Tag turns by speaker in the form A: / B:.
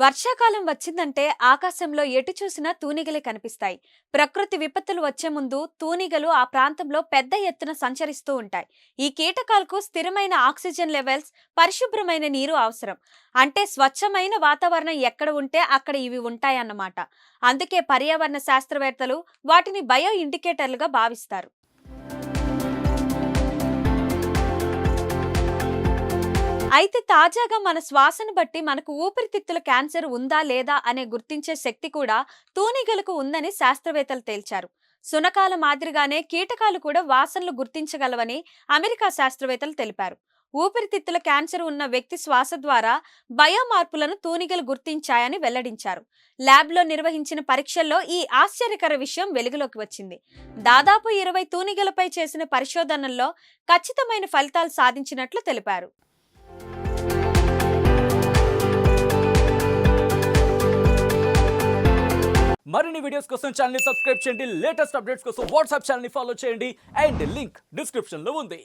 A: వర్షాకాలం వచ్చిందంటే ఆకాశంలో ఎటు చూసినా తూనిగలే కనిపిస్తాయి. ప్రకృతి విపత్తులు వచ్చే ముందు తూనిగలు ఆ ప్రాంతంలో పెద్ద ఎత్తున సంచరిస్తూ ఉంటాయి. ఈ కీటకాలకు స్థిరమైన ఆక్సిజన్ లెవెల్స్, పరిశుభ్రమైన నీరు అవసరం. అంటే స్వచ్ఛమైన వాతావరణం ఎక్కడ ఉంటే అక్కడ ఇవి ఉంటాయన్నమాట. అందుకే పర్యావరణ శాస్త్రవేత్తలు వాటిని బయో ఇండికేటర్లుగా భావిస్తారు. అయితే తాజాగా మన శ్వాసను బట్టి మనకు ఊపిరితిత్తుల క్యాన్సర్ ఉందా లేదా అనే గుర్తించే శక్తి కూడా తూనిగలకు ఉందని శాస్త్రవేత్తలు తేల్చారు. సునకాల మాదిరిగానే కీటకాలు కూడా వాసనలు గుర్తించగలవని అమెరికా శాస్త్రవేత్తలు తెలిపారు. ఊపిరితిత్తుల క్యాన్సర్ ఉన్న వ్యక్తి శ్వాస ద్వారా బయోమార్పులను తూనిగలు గుర్తించాయని వెల్లడించారు. ల్యాబ్లో నిర్వహించిన పరీక్షల్లో ఈ ఆశ్చర్యకర విషయం వెలుగులోకి వచ్చింది. దాదాపు 20 తూనిగలపై చేసిన పరిశోధనల్లో ఖచ్చితమైన ఫలితాలు సాధించినట్లు తెలిపారు.
B: మరిన్ని వీడియోస్ కోసం ఛానల్ ని సబ్స్క్రైబ్ చేయండి. లేటెస్ట్ అప్డేట్స్ కోసం వాట్సాప్ ఛానల్ ని ఫాలో చేయండి. అండ్ లింక్ డిస్క్రిప్షన్ లో ఉంది.